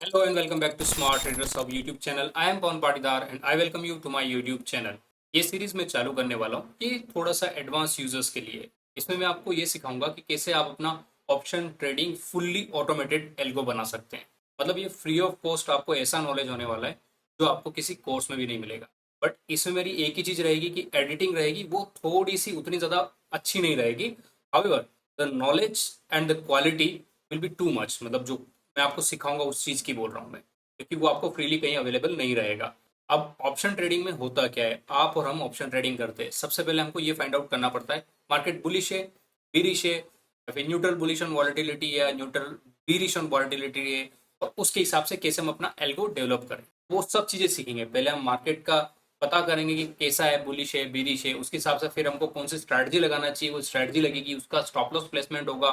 Hello and welcome back to Smart Traders Hub YouTube channel. I am Pawan Patidar and I welcome you to my YouTube channel. ये series मैं चालू करने वाला हूँ ये थोड़ा सा एडवांस यूजर्स के लिए। इसमें मैं आपको ये सिखाऊंगा कि कैसे आप अपना option trading fully automated algo बना सकते हैं। मतलब ये फ्री ऑफ कॉस्ट आपको ऐसा नॉलेज होने वाला है जो आपको किसी कोर्स में भी नहीं मिलेगा। बट इसमें मेरी एक ही चीज रहेगी कि एडिटिंग रहेगी वो थोड़ी सी उतनी ज़्यादा अच्छी नहीं रहेगी। However the knowledge and the quality will be too much. मतलब जो मैं आपको सिखाऊंगा उस चीज़ की बोल रहा हूँ मैं, क्योंकि वो आपको फ्रीली कहीं अवेलेबल नहीं रहेगा। अब ऑप्शन ट्रेडिंग में होता क्या है, आप और हम ऑप्शन ट्रेडिंग करते हैं, सबसे पहले हमको ये फाइंड आउट करना पड़ता है मार्केट बुलिश है, बीरिश है, या फिर न्यूट्रल बुलिश ऑन वॉलेटिलिटी है, न्यूट्रल बीरिश ऑन वॉलेटिलिटी है, और उसके हिसाब से कैसे हम अपना एल्गो डेवलप करें। वो सब चीज़ें सीखेंगे। पहले हम मार्केट का पता करेंगे कि कैसा है, बुलिश है, बीरिश है, उसके हिसाब से फिर हमको कौन सी स्ट्रैटेजी लगाना चाहिए, वो स्ट्रैटेजी लगेगी, उसका स्टॉप लॉस प्लेसमेंट होगा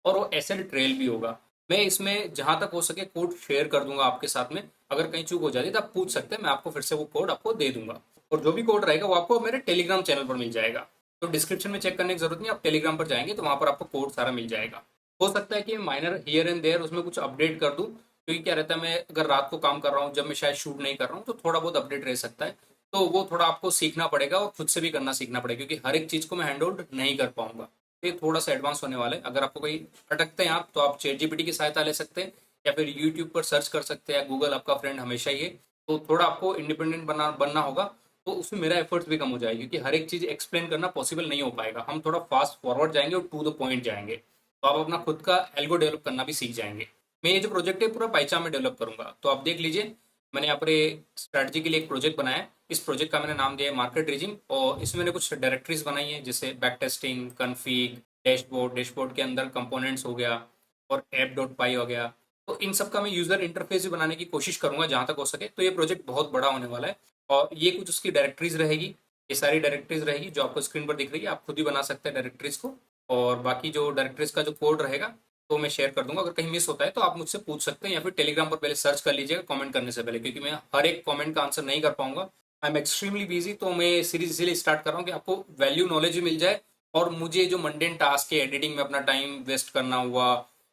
और वो एसेट ट्रेल भी होगा। मैं इसमें जहां तक हो सके कोड शेयर कर दूंगा आपके साथ में। अगर कहीं चूक हो जाती है तो आप पूछ सकते हैं, मैं आपको फिर से वो कोड आपको दे दूंगा। और जो भी कोड रहेगा वो आपको मेरे टेलीग्राम चैनल पर मिल जाएगा। तो डिस्क्रिप्शन में चेक करने की जरूरत नहीं, आप टेलीग्राम पर जाएंगे तो वहां पर आपको कोड सारा मिल जाएगा। हो सकता है कि माइनर हियर एंड देयर उसमें कुछ अपडेट कर दूं, क्योंकि क्या रहता है, मैं अगर रात को काम कर रहा हूँ जब मैं शायद शूट नहीं कर रहा हूँ तो थोड़ा बहुत अपडेट रह सकता है। तो वो थोड़ा आपको सीखना पड़ेगा और खुद से भी करना सीखना पड़ेगा, क्योंकि हर एक चीज को मैं हैंड होल्ड नहीं कर पाऊंगा। ये थोड़ा सा एडवांस होने वाला है। अगर आपको कोई अटकते हैं आप, तो आप चैट जीपीटी की सहायता ले सकते हैं या फिर यूट्यूब पर सर्च कर सकते हैं। गूगल आपका फ्रेंड हमेशा ही है। तो थोड़ा आपको इंडिपेंडेंट बनना होगा। तो उसमें मेरा एफर्ट्स भी कम हो जाएगी, क्योंकि हर एक चीज़ एक्सप्लेन करना पॉसिबल नहीं हो पाएगा। हम थोड़ा फास्ट फॉरवर्ड जाएंगे और टू द पॉइंट जाएंगे, तो आप अपना खुद का एल्गो डेवलप करना भी सीख जाएंगे। मैं ये जो प्रोजेक्ट है पूरा पाइचाम में डेवलप करूंगा, तो आप देख लीजिए। मैंने यहाँ पर स्ट्रैटेजी के लिए एक प्रोजेक्ट बनाया है। इस प्रोजेक्ट का मैंने नाम दिया है मार्केट रिजिम, और इसमें मैंने कुछ डायरेक्टरीज बनाई है, जैसे back testing, config, dashboard, dashboard के अंदर कंपोनेंट्स हो गया, और ऐप डॉट पाई हो गया। तो इन सब का मैं यूजर इंटरफेस भी बनाने की कोशिश करूंगा जहां तक हो सके। तो ये प्रोजेक्ट बहुत बड़ा होने वाला है, और ये कुछ उसकी डायरेक्टरीज रहेगी। ये सारी डायरेक्टरीज रहेगी जो आपको स्क्रीन पर दिख रही है, आप खुद भी बना सकते हैं डायरेक्टरीज को। और बाकी जो डायरेक्टरीज का जो कोड रहेगा तो मैं शेयर कर दूंगा। अगर कहीं मिस होता है तो आप मुझसे पूछ सकते हैं, या फिर टेलीग्राम पर पहले सर्च कर लीजिएगा कमेंट करने से पहले, क्योंकि मैं हर एक कमेंट का आंसर नहीं कर पाऊंगा। I am extremely busy. तो मैं सीरीज इसीलिए स्टार्ट कर रहा हूँ कि आपको वैल्यू नॉलेज भी मिल जाए, और मुझे जो मंडेन टास्क है, एडिटिंग में अपना टाइम वेस्ट करना हुआ,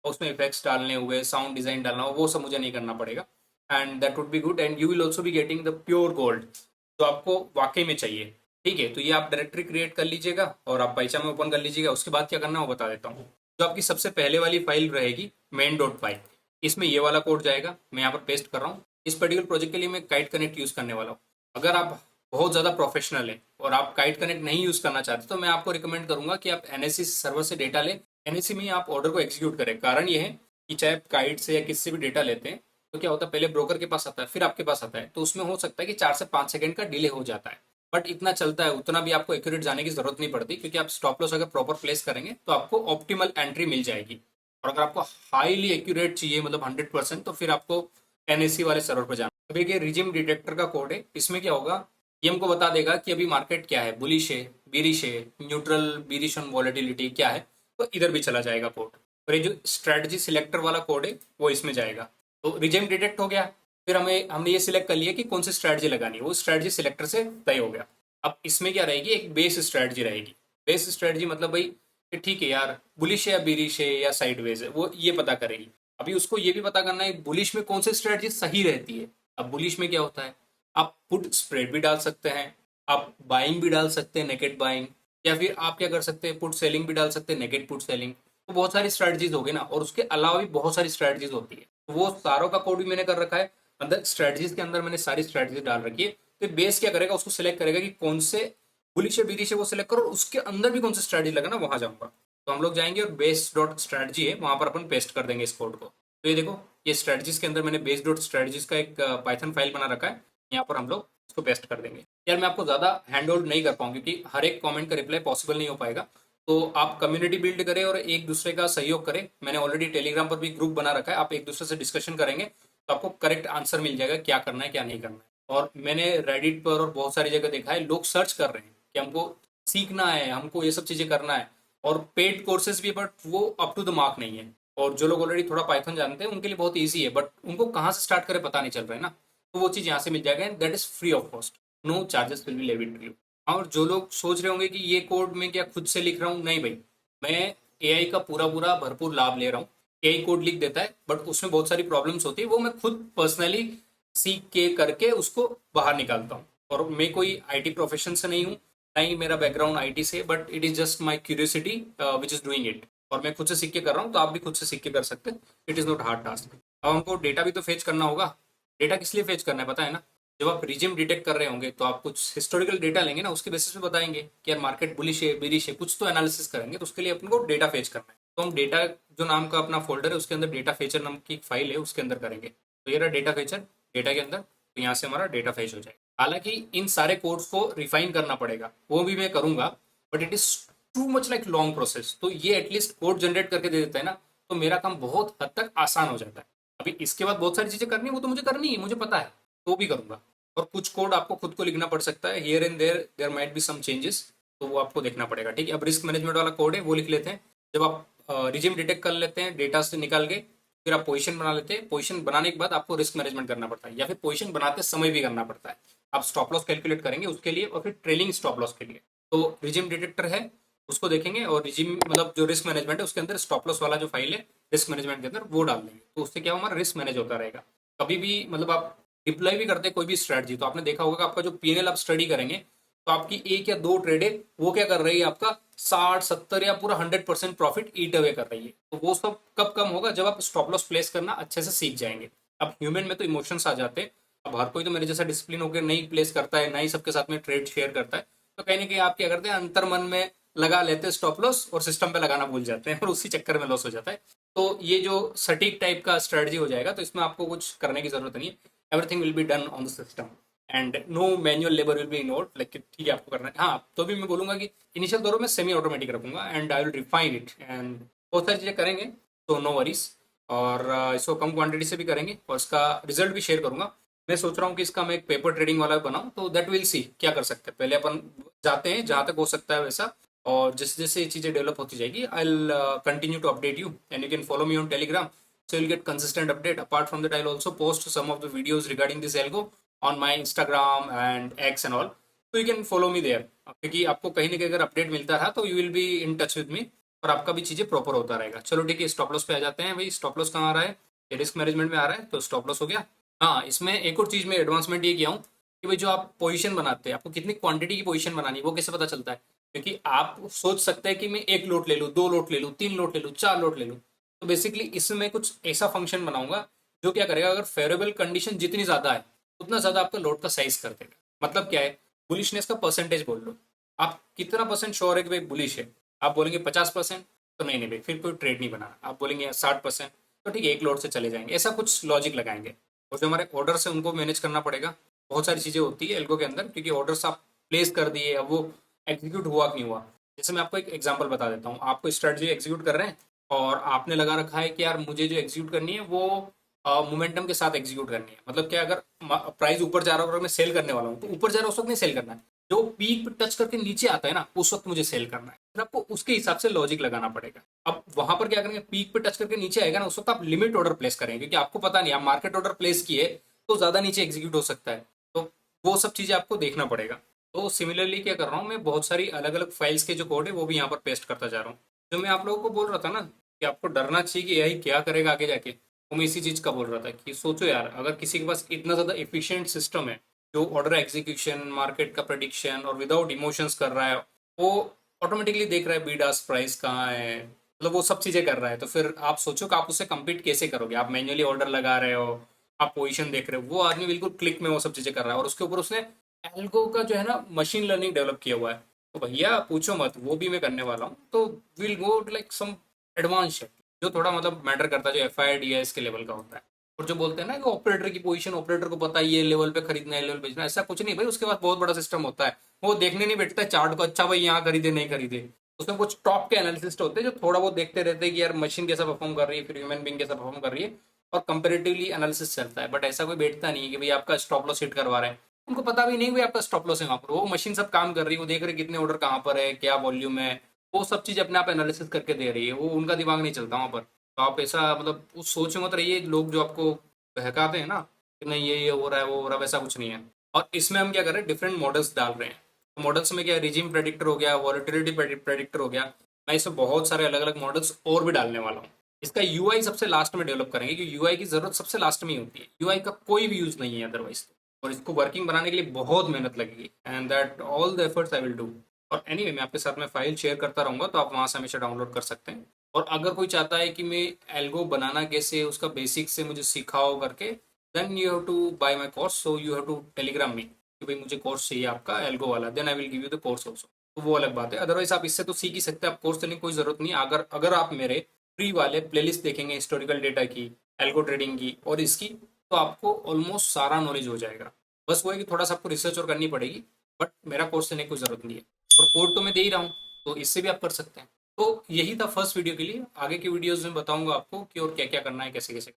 उसमें इफेक्ट्स डालने हुए, साउंड डिजाइन डालना हुआ, वो सब मुझे नहीं करना पड़ेगा। And that would be good, and you will also be getting the pure gold जो आपको वाकई में चाहिए। ठीक है, तो ये आप डायरेक्टरी क्रिएट कर लीजिएगा और आप पाइचा में ओपन कर लीजिएगा। उसके बाद क्या करना है वो बता देता हूँ। जो आपकी सबसे पहले वाली फाइल रहेगी मेन डॉट पाई, इसमें ये वाला कोड जाएगा। मैं यहाँ पर पेस्ट कर रहा हूँ। इस पर्टिकुलर प्रोजेक्ट के लिए मैं काइट कनेक्ट यूज करने वाला हूँ। अगर आप बहुत ज़्यादा प्रोफेशनल है और आप काइट कनेक्ट नहीं यूज करना चाहते, तो मैं आपको रिकमेंड करूंगा कि आप एनएससी सर्वर से डेटा लें, एनएससी में ही आप ऑर्डर को एग्जीक्यूट करें। कारण ये है कि चाहे आप काइट से या किससे भी डेटा लेते हैं, तो क्या होता है, पहले ब्रोकर के पास आता है फिर आपके पास आता है, तो उसमें हो सकता है कि 4 से 5 सेकंड का डिले हो जाता है। बट इतना चलता है, उतना भी आपको एक्यूरेट जाने की जरूरत नहीं पड़ती, क्योंकि आप स्टॉप लॉस अगर प्रॉपर प्लेस करेंगे तो आपको ऑप्टिमल एंट्री मिल जाएगी। और अगर आपको हाईली एक्यूरेट चाहिए, मतलब 100%, तो फिर आपको एनएससी वाले सर्वर पर जाना। अभी ये रिजिम डिटेक्टर का कोड है। इसमें क्या होगा, ये हमको बता देगा कि अभी मार्केट क्या है, बुलिश है, बीरिश है, न्यूट्रल बीरिश ऑन वॉलेटिलिटी क्या है। तो इधर भी चला जाएगा कोड। और ये जो स्ट्रेटजी सिलेक्टर वाला कोड है वो इसमें जाएगा। तो रिजिम डिटेक्ट हो गया। फिर हमने ये सिलेक्ट कर लिया कि कौन सी स्ट्रेटजी लगानी है, वो स्ट्रेटजी सिलेक्टर से तय हो गया। अब इसमें क्या रहेगी, एक बेस स्ट्रेटजी रहेगी। बेस स्ट्रेटजी मतलब भाई कि ठीक है यार, बुलिश है या बीरिश है या साइडवेज है, वो ये पता करेगी। अभी उसको ये भी पता करना है बुलिश में कौन सी स्ट्रेटजी सही रहती है। अब बुलिश में क्या होता है, आप पुट स्प्रेड भी डाल सकते हैं, आप बाइंग भी डाल सकते हैं, नेकेट बाइंग, या फिर आप क्या कर सकते हैं, पुट सेलिंग भी डाल सकते हैं, नेकेट पुट सेलिंग। तो बहुत सारी स्ट्रेटजीज होगी ना, और उसके अलावा भी बहुत सारी स्ट्रेटजीज होती है। तो वो सारों का कोड भी मैंने कर रखा है। अंदर स्ट्रेटजीज के अंदर मैंने सारी स्ट्रेटजीज डाल रखी है। तो बेस क्या करेगा, उसको सिलेक्ट करेगा कि कौन से बुलिश है बीरिश है वो सिलेक्ट करो, और उसके अंदर भी कौन सा स्ट्रेटजी लगाना वहां जाऊंगा। तो हम लोग जाएंगे और बेस डॉट स्ट्रेटजी है वहां पर अपन पेस्ट कर देंगे इस कोड को। तो ये देखो, ये स्ट्रेटजीज के अंदर मैंने बेस डॉट स्ट्रेटजीज का एक पाइथन फाइल बना रखा है। यहाँ पर हम लोग इसको पेस्ट कर देंगे। यार मैं आपको ज़्यादा हैंड होल्ड नहीं कर पाऊँ, क्योंकि हर एक कमेंट का रिप्लाई पॉसिबल नहीं हो पाएगा। तो आप कम्युनिटी बिल्ड करें और एक दूसरे का सहयोग करें। मैंने ऑलरेडी टेलीग्राम पर भी ग्रुप बना रखा है, आप एक दूसरे से डिस्कशन करेंगे तो आपको करेक्ट आंसर मिल जाएगा क्या करना है क्या नहीं करना है। और मैंने रेडिट पर और बहुत सारी जगह देखा है, लोग सर्च कर रहे हैं कि हमको सीखना है, हमको ये सब चीज़ें करना है। और पेड कोर्सेज भी, बट वो अप टू द मार्क नहीं है। और जो लोग ऑलरेडी थोड़ा पाइथन जानते हैं उनके लिए बहुत ईजी है, बट उनको कहाँ से स्टार्ट करें पता नहीं चल रहा है ना। तो वो चीज़ यहाँ से मिल जाएगा, that is free of cost. No charges will be levied to you. और जो लोग सोच रहे होंगे कि ये कोड मैं क्या खुद से लिख रहा हूँ, नहीं भाई, मैं एआई का पूरा पूरा भरपूर लाभ ले रहा हूँ। एआई कोड लिख देता है, बट उसमें बहुत सारी प्रॉब्लम्स होती है, वो मैं खुद पर्सनली सीख के करके उसको बाहर निकालता हूँ। और मैं कोई आईटी प्रोफेशन से नहीं हूँ, ना ही मेरा बैकग्राउंड आईटी से, but it is just my curiosity which is doing it. और मैं खुद से सीख के कर रहा हूँ, तो आप भी खुद से सीख के कर सकते हैं। It is not hard task. अब हमको डेटा भी तो फेच करना होगा। डेटा किस लिए फेच करना है पता है ना? जब आप रिजिम डिटेक्ट कर रहे होंगे तो आप कुछ हिस्टोरिकल डेटा लेंगे ना, उसके बेसिस पे बताएंगे कि यार मार्केट बुलिश है बेरिश है, कुछ तो एनालिसिस करेंगे। तो उसके लिए अपन को डेटा फेच करना है। तो हम डेटा जो नाम का अपना फोल्डर है उसके अंदर डेटा फेचर नाम की एक फाइल है, उसके अंदर करेंगे। तो ये रहा डेटा फेचर डेटा के अंदर। तो यहाँ से हमारा डेटा फेच हो जाएगा। हालांकि इन सारे कोड्स को रिफाइन करना पड़ेगा, वो भी मैं करूंगा, but it is too much like long process. तो ये एटलीस्ट कोड जनरेट करके दे देता है ना, तो मेरा काम बहुत हद तक आसान हो जाता है। अभी इसके बाद बहुत सारी चीजें करनी है, वो तो मुझे करनी है, मुझे पता है, तो भी करूंगा। और कुछ कोड आपको खुद को लिखना पड़ सकता है, here and there there might be some changes, तो वो आपको देखना पड़ेगा। ठीक है, अब रिस्क मैनेजमेंट वाला कोड है वो लिख लेते हैं। जब आप रिजिम डिटेक्ट कर लेते हैं डेटा से निकाल के, फिर आप पोजीशन बना लेते हैं। पोजीशन बनाने के बाद आपको रिस्क मैनेजमेंट करना पड़ता है, या फिर पोजीशन बनाते समय भी करना पड़ता है। आप स्टॉप लॉस कैलकुलेट करेंगे उसके लिए, और फिर ट्रेलिंग स्टॉप लॉस के लिए। तो रिजिम डिटेक्टर है, उसको देखेंगे, और रिजिम मतलब जो रिस्क मैनेजमेंट है उसके अंदर स्टॉप लॉस वाला जो फाइल है रिस्क मैनेजमेंट के अंदर, वो डाल देंगे। तो उससे क्या हमारा रिस्क मैनेज होता रहेगा। कभी भी मतलब आप डिप्लॉय भी करते हैं कोई भी स्ट्रेटजी, तो आपने देखा होगा कि आपका जो पीएनएल आप स्टडी करेंगे, तो आपकी एक या दो ट्रेड है वो क्या कर रही है, आपका 60 70 या पूरा 100% प्रॉफिट ईट अवे कर रही है। तो वो सब कब कम होगा, जब आप स्टॉप लॉस प्लेस करना अच्छे से सीख जाएंगे। अब ह्यूमन में तो इमोशंस आ जाते हैं। अब हर कोई तो मेरे जैसा डिसिप्लिन होकर नहीं प्लेस करता है, ना ही सबके साथ में ट्रेड शेयर करता है। तो कहीं ना कहीं आप क्या करते हैं, अंतर मन में लगा लेते हैं स्टॉप लॉस, और सिस्टम पे लगाना भूल जाते हैं, और उसी चक्कर में लॉस हो जाता है। तो ये जो सटीक टाइप का स्ट्रेटजी हो जाएगा, तो इसमें आपको कुछ करने की जरूरत नहीं है। Everything will be done on the system, and no manual labour will be involved. Like ठीक है आपको करना है, हाँ। तो भी मैं बोलूंगा कि इनिशियल दौरों में सेमी ऑटोमेटिक रखूंगा, and I will refine it, and बहुत सारी चीज़ें करेंगे। तो नो वरीज। और इसको कम क्वांटिटी से भी करेंगे, और इसका रिजल्ट भी शेयर करूंगा। मैं सोच रहा हूँ कि इसका मैं एक पेपर ट्रेडिंग वाला बनाऊँ, तो दैट विल सी क्या कर सकते हैं। पहले अपन जाते हैं जहाँ तक हो सकता है वैसा, और जैसे जैसे ये चीज़ें डेवलप होती जाएगी, I will continue to update you, and you can follow me on Telegram, so you'll get consistent update. Apart from that, I'll also post some of the videos regarding this algo on my Instagram and X and all, so you can follow me there. क्योंकि आपको कहीं ना कहीं अगर update मिलता रहा तो you will be in touch with me, और आपका भी चीजें प्रॉपर होता रहेगा। चलो ठीक है, स्टॉप लॉस पे आ जाते हैं। भाई स्टॉप लॉस कहाँ आ रहा है, ये रिस्क मैनेजमेंट में आ रहा है, तो स्टॉप लॉस हो गया। हाँ, इसमें एक और चीज में एडवांसमेंट ये किया हूँ कि भाई जो आप पोजीशन बनाते हैं, आपको कितनी क्वांटिटी की पोजीशन बनानी है वो कैसे पता चलता है। क्योंकि आप सोच सकते हैं कि मैं एक लोट ले लूँ, दो लोट ले लूँ, तीन लोट ले लूँ, चार लोट ले लूँ। तो बेसिकली इसमें मैं कुछ ऐसा फंक्शन बनाऊंगा जो क्या करेगा, अगर फेवरेबल कंडीशन जितनी ज्यादा है उतना ज्यादा आपका लोड का साइज कर देगा। मतलब क्या है, बुलिशनेस का परसेंटेज बोल लो। आप कितना परसेंट श्योर है कि भाई बुलिश है? आप बोलेंगे 50%, तो नहीं नहीं भाई फिर कोई ट्रेड नहीं बनाना। आप बोलेंगे 60%, तो ठीक है एक लोड से चले जाएंगे। ऐसा कुछ लॉजिक लगाएंगे। और जो हमारे ऑर्डर है उनको मैनेज करना पड़ेगा। बहुत सारी चीजें होती है एल्गो के अंदर, क्योंकि ऑर्डर्स आप प्लेस कर दिए, अब वो एग्जीक्यूट हुआ कि नहीं हुआ। जैसे मैं आपको एक एग्जांपल बता देता हूँ, आपको स्ट्रेटजी एग्जीक्यूट कर रहे हैं, और आपने लगा रखा है कि यार मुझे जो एग्जीक्यूट करनी है वो मोमेंटम के साथ एग्जीक्यूट करनी है। मतलब क्या, अगर प्राइस ऊपर जा रहा है और मैं सेल करने वाला हूँ, तो ऊपर जा रहा है उस वक्त नहीं सेल करना है। जो पीक पे टच करके नीचे आता है ना, उस वक्त मुझे सेल करना है। फिर आपको उसके हिसाब से लॉजिक लगाना पड़ेगा। अब वहां पर क्या करेंगे, पीक पे टच करके नीचे आएगा ना, उस वक्त आप लिमिट ऑर्डर प्लेस करेंगे, क्योंकि आपको पता नहीं, आप मार्केट ऑर्डर प्लेस किए तो ज्यादा नीचे एग्जीक्यूट हो सकता है। तो वो सब चीजें आपको देखना पड़ेगा। तो सिमिलरली क्या कर रहा हूँ मैं, बहुत सारी अलग अलग फाइल्स के जो कोड है वो भी यहाँ पर पेस्ट करता जा रहा हूँ। जो मैं आप लोगों को बोल रहा था ना कि आपको डरना चाहिए कि यही क्या करेगा आगे जाके, तो मैं इसी चीज का बोल रहा था कि सोचो यार, अगर किसी के पास इतना ज्यादा एफिशिएंट सिस्टम है जो ऑर्डर एग्जीक्यूशन, मार्केट का प्रेडिक्शन और विदाउट इमोशंस कर रहा है, वो ऑटोमेटिकली देख रहा है बीड आस्क प्राइस कहाँ है, मतलब वो सब चीजें कर रहा है, तो फिर आप सोचो कि आप उससे compete कैसे करोगे। आप मैन्युअली ऑर्डर लगा रहे हो, आप पोजीशन देख रहे हो, वो आदमी बिल्कुल क्लिक में वो सब चीजें कर रहा है, और उसके ऊपर उसने एल्गो का जो है ना मशीन लर्निंग डेवलप किया हुआ है। तो भैया पूछो मत, वो भी मैं करने वाला हूँ। तो will go like some advance है, जो थोड़ा मतलब मैटर करता है, जो एफ आई डी एस के लेवल का होता है। और जो बोलते हैं ना कि ऑपरेटर की पोजीशन, ऑपरेटर को पता है ये लेवल पे खरीदना है, लेवल बेचना है, ऐसा कुछ नहीं भाई। उसके पास बहुत बड़ा सिस्टम होता है। वो देखने नहीं बैठता है चार्ट को, अच्छा भाई यहाँ खरीदे नहीं खरीदे। उसमें कुछ टॉप के एनालिसिस्ट होते हैं जो थोड़ा बहुत देखते रहते हैं कि यार मशीन कैसा परफॉर्म कर रही है, फिर ह्यूमन बींग कैसा परफॉर्म कर रही है, और कंपेरेटिवली एनालिसिस चलता है। बट ऐसा कोई बैठता नहीं है कि भाई आपका स्टॉप लॉस हिट करवा रहे हैं। उनको पता भी नहीं भाई आपका स्टॉप लॉस है वहाँ पर। वो मशीन सब काम कर रही है, वो देख रहे कितने ऑर्डर कहाँ पर है, क्या वॉल्यूम है, वो सब चीज़ अपने आप एनालिसिस करके दे रही है। वो उनका दिमाग नहीं चलता वहाँ पर। तो आप ऐसा मतलब उस सोच में मत रहिए, लोग जो आपको बहकाते हैं ना कि नहीं ये हो रहा है वो हो रहा है, वैसा कुछ नहीं है। और इसमें हम क्या कर रहे हैं, डिफरेंट मॉडल्स डाल रहे हैं। तो मॉडल्स में क्या, रिजिम प्रेडिक्टर हो गया, वॉलेटिलिटी प्रेडिक्टर हो गया। मैं इसमें बहुत सारे अलग अलग मॉडल्स और भी डालने वाला हूँ। इसका यूआई सबसे लास्ट में डेवलप करेंगे, क्योंकि यूआई की जरूरत सबसे लास्ट में ही होती है, यूआई का कोई भी यूज नहीं है अदरवाइज तो। और इसको वर्किंग बनाने के लिए बहुत मेहनत लगेगी, and that all the efforts I will do. और एनीवे मैं आपके साथ में फाइल शेयर करता रहूंगा, तो आप वहां से हमेशा डाउनलोड कर सकते हैं। और अगर कोई चाहता है कि मैं एल्गो बनाना कैसे, उसका बेसिक से मुझे सिखाओ करके, then you have to buy my course, so you have to Telegram में कि भाई मुझे कोर्स चाहिए आपका एल्गो वाला, then I will give you the course also. तो वो अलग बात है, अदरवाइज आप इससे तो सीख ही सकते हैं, आप कोर्स लेने की कोई जरूरत नहीं है। अगर अगर आप मेरे फ्री वाले प्लेलिस्ट देखेंगे हिस्टोरिकल डेटा की, एल्गो ट्रेडिंग की और इसकी, तो आपको ऑलमोस्ट सारा नॉलेज हो जाएगा। बस वो है कि थोड़ा सा आपको रिसर्च और करनी पड़ेगी, बट मेरा कोर्स लेने की कोई ज़रूरत नहीं है। और कोड तो मैं दे ही रहा हूँ, तो इससे भी आप कर सकते हैं। तो यही था फर्स्ट वीडियो के लिए। आगे की वीडियोज़ में बताऊंगा आपको कि और क्या क्या करना है, कैसे कैसे।